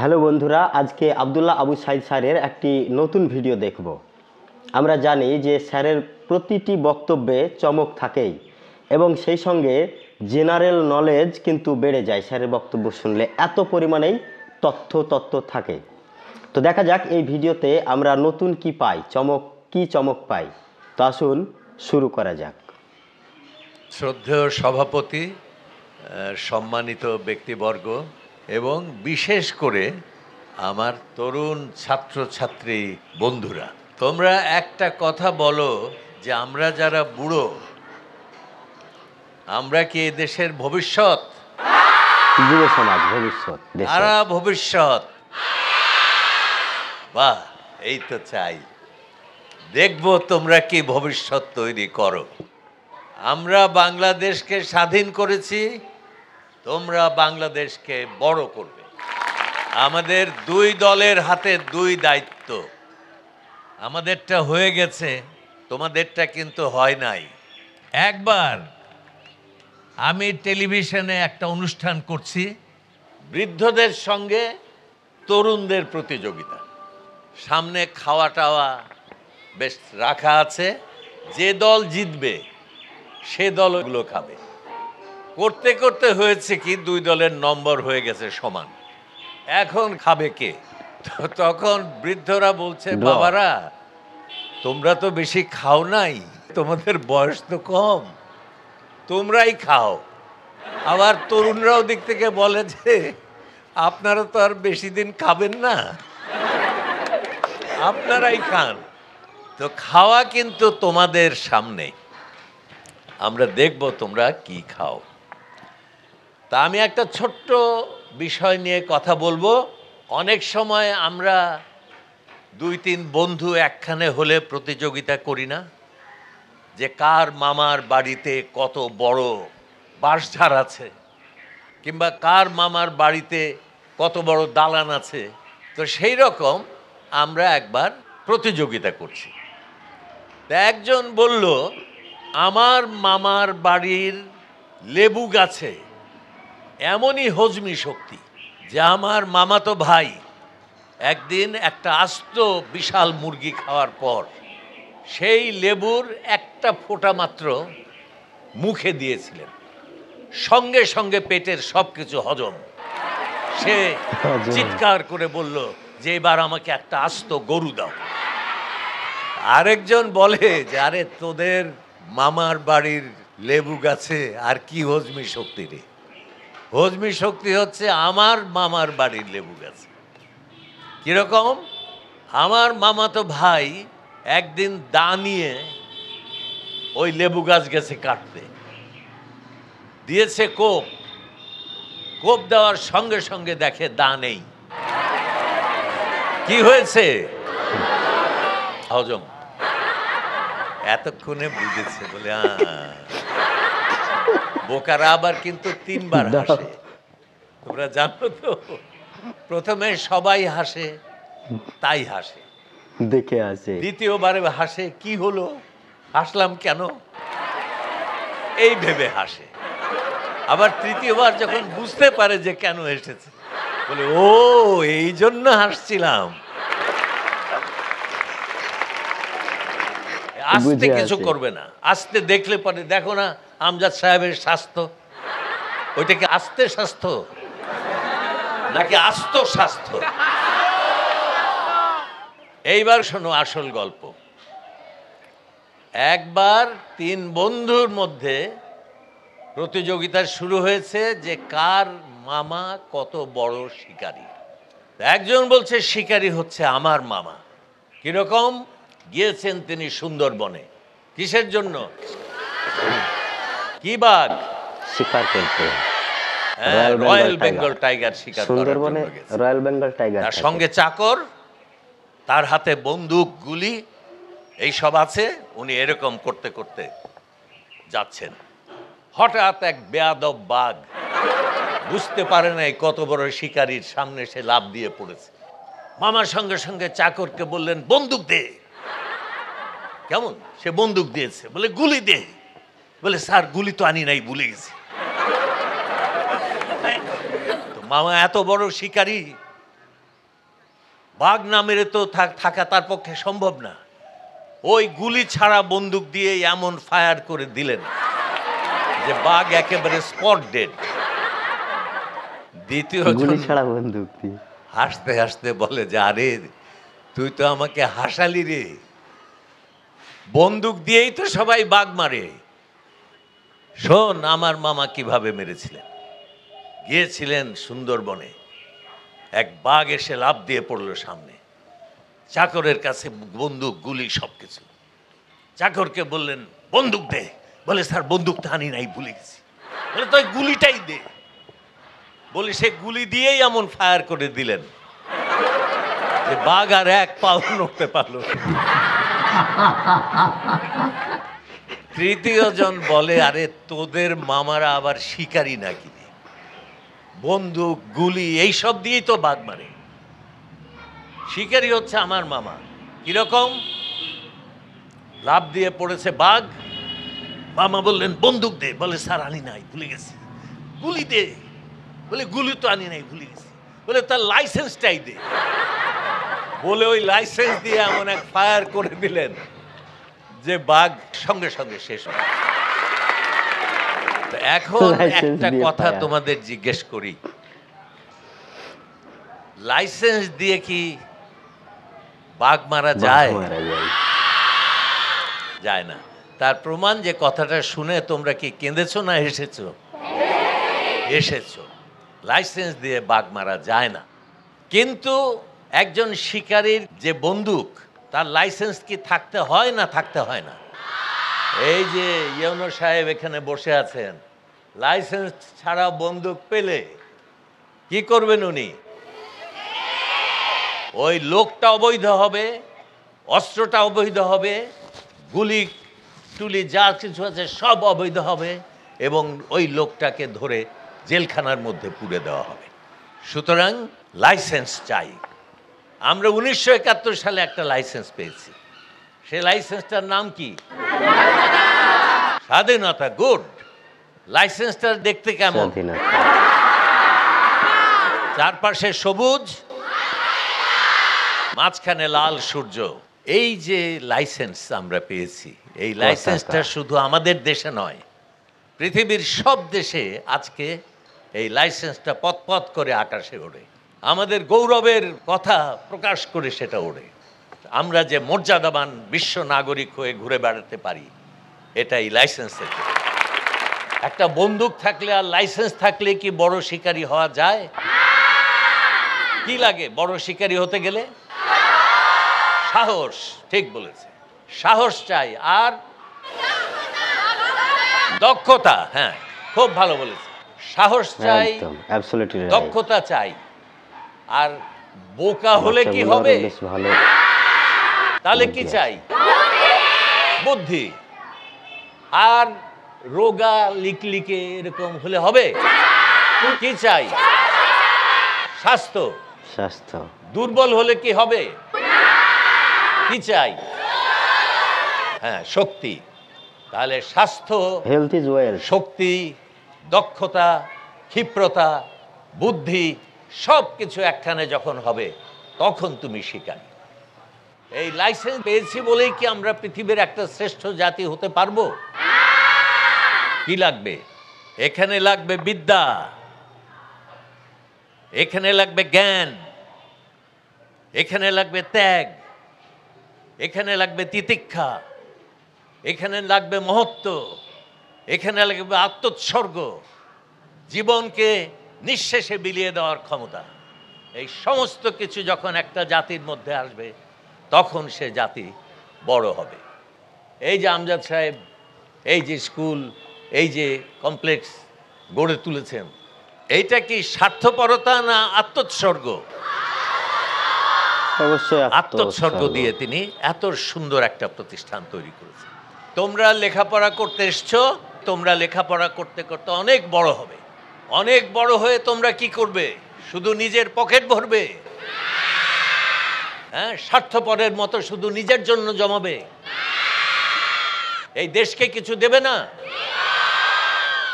Hello বন্ধুরা, আজকে আব্দুল্লাহ আবু সাইদ স্যারের একটি নতুন ভিডিও দেখব। আমরা জানি যে স্যারের প্রতিটি বক্তব্যে চমক থাকেই এবং সেই সঙ্গে জেনারেল নলেজ কিন্তু বেড়ে যায় স্যারের বক্তব্য শুনলে, এত পরিমাণেই তথ্য থাকে। তো দেখা যাক এই ভিডিওতে আমরা নতুন কি পাই, চমক পাই। তো আসুন শুরু করা যাক। শ্রদ্ধেয় সভাপতি, সম্মানিত ব্যক্তিবর্গ এবং বিশেষ করে আমার তরুণ ছাত্রছাত্রী বন্ধুরা, তোমরা একটা কথা বলো যে আমরা যারা বুড়ো, আমরা কি এই দেশের ভবিষ্যৎ? যুব সমাজ ভবিষ্যৎ, তারা ভবিষ্যৎ। বাহ, এই তো চাই, দেখবো তোমরা কি ভবিষ্যৎ তৈরি করো। আমরা বাংলাদেশকে স্বাধীন করেছি, তোমরা বাংলাদেশকে বড় করবে। আমাদের দুই দলের হাতে দুই দায়িত্ব। আমাদেরটা হয়ে গেছে, তোমাদেরটা কিন্তু হয় নাই। একবার আমি টেলিভিশনে একটা অনুষ্ঠান করছি, বৃদ্ধদের সঙ্গে তরুণদের প্রতিযোগিতা। সামনে খাওয়া টাওয়া বেশ রাখা আছে, যে দল জিতবে সে দলগুলো খাবে। করতে করতে হয়েছে কি, দুই দলের নম্বর হয়ে গেছে সমান। এখন খাবে কে? তখন বৃদ্ধরা বলছে, বাবারা তোমরা তো বেশি খাও নাই, তোমাদের বয়স তো কম, তোমরাই খাও। আবার তরুণরাও দিক থেকে বলে যে আপনারা তো আর বেশি দিন খাবেন না, আপনারাই খান। তো খাওয়া কিন্তু তোমাদের সামনে, আমরা দেখব তোমরা কি খাও। তা আমি একটা ছোট্ট বিষয় নিয়ে কথা বলবো। অনেক সময় আমরা দুই তিন বন্ধু একখানে হলে প্রতিযোগিতা করি না, যে কার মামার বাড়িতে কত বড় বাঁশঝাড় আছে, কিংবা কার মামার বাড়িতে কত বড় দালান আছে। তো সেই রকম আমরা একবার প্রতিযোগিতা করছি। তা একজন বলল, আমার মামার বাড়ির লেবু গাছে এমনই হজমি শক্তি যে আমার মামাতো ভাই একদিন একটা আস্ত বিশাল মুরগি খাওয়ার পর সেই লেবুর একটা ফোঁটা মাত্র মুখে দিয়েছিলেন, সঙ্গে সঙ্গে পেটের সব কিছু হজম। সে চিৎকার করে বলল যে এবার আমাকে একটা আস্ত গরু দাও। আরেকজন বলে যে আরে তোদের মামার বাড়ির লেবু গাছে আর কি হজমি শক্তি রে, হজমি শক্তি হচ্ছে আমার মামার বাড়ির লেবু গাছে। কিরকম? আমার মামাতো ভাই একদিন দা নিয়ে ওই লেবু গাছ গেছে কাটতে, দিয়েছে কোপ দেওয়ার সঙ্গে সঙ্গে দেখে দা নেই। কি হয়েছে? হজম। এতক্ষণে বুঝেছে বলে বোকারা আবার কিন্তু তিনবার হাসে, তোমরা জানো তো। প্রথমে সবাই হাসে, তাই হাসে, দেখে আসে। দ্বিতীয়বারে হাসে, কি হলো, হাসলাম কেন, এই ভেবে হাসে। আবার তৃতীয়বার যখন বুঝতে পারে যে কেন এসেছে, বলে ও এই জন্য হাসছিলাম। আস্তে কিছু করবে না, আস্তে দেখলে পরে দেখো না আমজাদ সাহেবের স্বাস্থ্য, ওইটা কি আস্তে স্বাস্থ্য নাকি আস্ত স্বাস্থ্য? এইবার শোনো আসল গল্প। একবার তিন বন্ধুর মধ্যে প্রতিযোগিতা শুরু হয়েছে যে কার মামা কত বড় শিকারী। একজন বলছে শিকারী হচ্ছে আমার মামা। কিরকম? গিয়েছেন তিনি সুন্দরবনে। কিসের জন্য? কি বাঘ? শিকার করতে। রয়্যাল বেঙ্গল টাইগার শিকার করার জন্য গেছে। রয়্যাল বেঙ্গল টাইগার, তার সঙ্গে চাকর, তার হাতে বন্দুক, গুলি এইসব আছে। উনি এরকম করতে করতে যাচ্ছেন, হঠাৎ এক বেয়াদব বাঘ বুঝতে পারে নাই কত বড় শিকারীর সামনে সে লাফ দিয়ে পড়েছে। মামার সঙ্গে সঙ্গে চাকরকে বললেন বন্দুক দে। কেমন? সে বন্দুক দিয়েছে, বলে গুলি দে। বলে স্যার গুলি তো আনি নাই, ভুলে গেছি। মামা এত বড় শিকারী, বাঘ না মেরে তো থাকা তার পক্ষে সম্ভব না। ওই গুলি ছাড়া বন্দুক দিয়ে এমন ফায়ার করে দিলেন যে বাঘ একেবারে স্পট ডেড। দ্বিতীয় গুলি ছাড়া বন্দুক দিয়ে হাসতে হাসতে বলে যে আরে তুই তো আমাকে হাসালি রে, বন্দুক দিয়েই তো সবাই বাঘ মারে। শোন আমার মামা কিভাবে মেরেছিলেন। গিয়েছিলেন সুন্দরবনে, এক বাঘ এসে লাফ দিয়ে পড়লো সামনে, চাকরের কাছে বন্দুক গুলি সবকিছু। চাকরকে বললেন বন্দুক দে, বলে স্যার বন্দুকটা আনি নাই, ভুলে গেছি। বলে তুই গুলিটাই দে, বলে সে গুলি দিয়েই এমন ফায়ার করে দিলেন যে বাঘ আর এক পাও নড়তে পারল। তৃতীয় জন বলে আরে তোদের মামারা আবার শিকারী নাকি, বন্দুক গুলি এইসব দিয়েই তো বাঘ মারে, শিকারী হচ্ছে আমার মামা। কিরকম? লাফ দিয়ে পড়েছে বাঘ, মামা বললেন বন্দুক দে, বলে স্যার আনি নাই, ভুলে গেছি। গুলি দে, বলে গুলি তো আনি নাই, ভুলে গেছি। বলে তার লাইসেন্সটাই দে, বলে ওই লাইসেন্স দিয়ে এমন এক ফায়ার করে দিলেন যে বাঘ সঙ্গে সঙ্গে শেষ হয়। এখন একটা কথা তোমাদের জিজ্ঞেস করি, লাইসেন্স দিয়ে কি বাঘ মারা যায়? যায় না। তার প্রমাণ যে কথাটা শুনে তোমরা কি কেঁদেছো না হেসেছো? হেসেছো। লাইসেন্স দিয়ে বাঘ মারা যায় না। কিন্তু একজন শিকারীর যে বন্দুক, তার লাইসেন্স কি থাকতে হয় না থাকতে হয় না? এই যে ইউনো সাহেব এখানে বসে আছেন, লাইসেন্স ছাড়া বন্দুক পেলে কি করবেন উনি? ওই লোকটা অবৈধ হবে, অস্ত্রটা অবৈধ হবে, গুলি টুলি যা কিছু আছে সব অবৈধ হবে, এবং ওই লোকটাকে ধরে জেলখানার মধ্যে পুরে দেওয়া হবে। সুতরাং লাইসেন্স চাই। আমরা 1971 সালে একটা লাইসেন্স পেয়েছি। সেই লাইসেন্সটার নাম কি? স্বাধীনতা। গুড। লাইসেন্সটা দেখতে কেমন? চারপাশে সবুজ, মাঝখানে লাল সূর্য। এই যে লাইসেন্স আমরা পেয়েছি, এই লাইসেন্সটা শুধু আমাদের দেশে নয়, পৃথিবীর সব দেশে আজকে এই লাইসেন্সটা পথ করে আকাশে ওড়ে। আমাদের গৌরবের কথা প্রকাশ করে সেটা ওড়ে। আমরা যে মর্যাদাবান বিশ্ব নাগরিক হয়ে ঘুরে বেড়াতে পারি, এটা এই লাইসেন্সের। একটা বন্দুক থাকলে আর লাইসেন্স থাকলে কি বড় শিকারী হওয়া যায়? কি লাগে বড় শিকারী হতে গেলে? সাহস। ঠিক বলেছে, সাহস চাই, আর দক্ষতা। হ্যাঁ, খুব ভালো বলেছে। সাহস চাই, দক্ষতা চাই। আর বোকা হলে কি হবে? তাহলে কি চাই? বুদ্ধি। আর রোগা লিকলিকে এরকম হলে হবে? কি চাই? স্বাস্থ্য। স্বাস্থ্য। দুর্বল হলে কি হবে? কি চাই? হ্যাঁ, শক্তি। তাহলে স্বাস্থ্য, হেলথ ইজ ওয়েলথ, শক্তি, দক্ষতা, ক্ষিপ্রতা, বুদ্ধি সব কিছু একখানে যখন হবে, তখন তুমি শিকারী। এই লাইসেন্স পেয়েছি বলেই কি আমরা পৃথিবীর একটা শ্রেষ্ঠ জাতি হতে পারবো? কি লাগবে? এখানে লাগবে বিদ্যা, এখানে লাগবে জ্ঞান, এখানে লাগবে ত্যাগ, এখানে লাগবে তিতিক্ষা, এখানে লাগবে মহত্ব, এখানে লাগবে আত্মোৎসর্গ, জীবনকে নিঃশেষে বিলিয়ে দেওয়ার ক্ষমতা। এই সমস্ত কিছু যখন একটা জাতির মধ্যে আসবে, তখন সে জাতি বড় হবে। এই যে আমজাদ সাহেব এই যে স্কুল, এই যে কমপ্লেক্স গড়ে তুলেছেন, এইটা কি স্বার্থপরতা না আত্মোৎসর্গ? অবশ্যই আত্মোৎসর্গ দিয়ে তিনি এত সুন্দর একটা প্রতিষ্ঠান তৈরি করেছেন। তোমরা লেখাপড়া করতে এসছো, তোমরা লেখাপড়া করতে করতে অনেক বড় হবে। অনেক বড় হয়ে তোমরা কি করবে? শুধু নিজের পকেট ভরবে? হ্যাঁ, স্বার্থপরের মতো শুধু নিজের জন্য জমাবে? এই দেশকে কিছু দেবে না?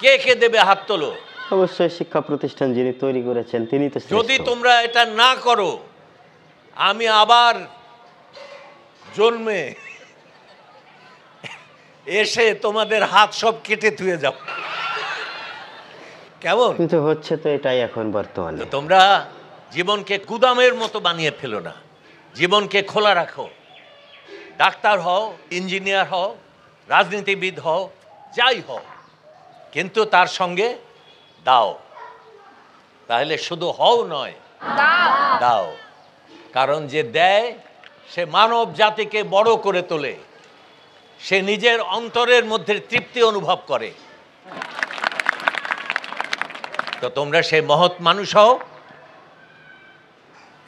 কে কে দেবে? হাত তোলো। অবশ্যই শিক্ষা প্রতিষ্ঠান যিনি তৈরি করেছেন তিনি তো। যদি তোমরা এটা না করো, আমি আবার জন্মে এসে তোমাদের হাত সব কেটে ধুয়ে যাব। কেমন? কিন্তু হচ্ছে তো এটাই এখন বর্তমানে। তো তোমরা জীবনকে গুদামের মতো বানিয়ে ফেলো না, জীবনকে খোলা রাখো। ডাক্তার হও, ইঞ্জিনিয়ার হও, রাজনীতিবিদ হও, যাই হও, কিন্তু তার সঙ্গে দাও। তাহলে শুধু হও নয়, দাও। কারণ যে দেয় সে মানব জাতিকে বড় করে তোলে, সে নিজের অন্তরের মধ্যে তৃপ্তি অনুভব করে। তো তোমরা সেই মহৎ মানুষ হও,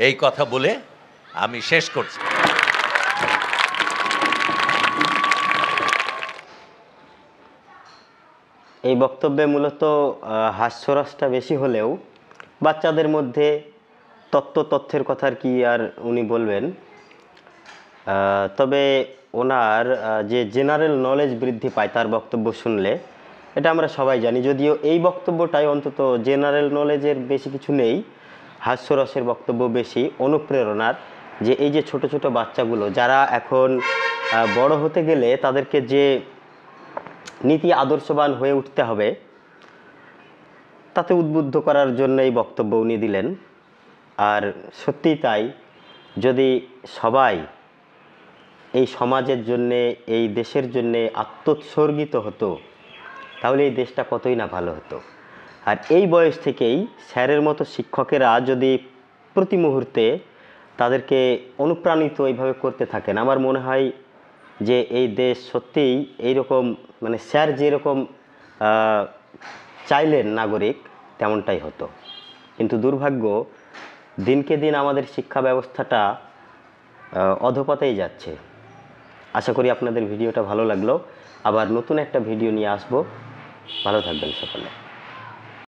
এই কথা বলে আমি শেষ করছি। এই বক্তব্যে মূলত হাস্যরসটা বেশি হলেও বাচ্চাদের মধ্যে তথ্যের কথা আর কি আর উনি বলবেন। তবে ওনার যে জেনারেল নলেজ বৃদ্ধি পায় তার বক্তব্য শুনলে, এটা আমরা সবাই জানি। যদিও এই বক্তব্যটাই অন্তত জেনারেল নলেজের বেশি কিছু নেই, হাস্যরসের বক্তব্য বেশি, অনুপ্রেরণার। যে এই যে ছোট ছোট বাচ্চাগুলো যারা এখন বড় হতে গেলে তাদেরকে যে নীতি আদর্শবান হয়ে উঠতে হবে, তাতে উদ্বুদ্ধ করার জন্য এই বক্তব্য উনি দিলেন। আর সত্যিই তাই, যদি সবাই এই সমাজের জন্যে, এই দেশের জন্যে আত্মোৎসর্গিত হতো, তাহলে এই দেশটা কতই না ভালো হতো। আর এই বয়স থেকেই স্যারের মতো শিক্ষকেরা যদি প্রতি মুহূর্তে তাদেরকে অনুপ্রাণিত এইভাবে করতে থাকেন, আমার মনে হয় যে এই দেশ সত্যিই এইরকম, মানে স্যার যেরকম চাইলেন নাগরিক, তেমনটাই হতো। কিন্তু দুর্ভাগ্য, দিনকে দিন আমাদের শিক্ষা ব্যবস্থাটা অধপতেই যাচ্ছে। আশা করি আপনাদের ভিডিওটা ভালো লাগলো। আবার নতুন একটা ভিডিও নিয়ে আসবো। ভালো থাকবেন সকলে।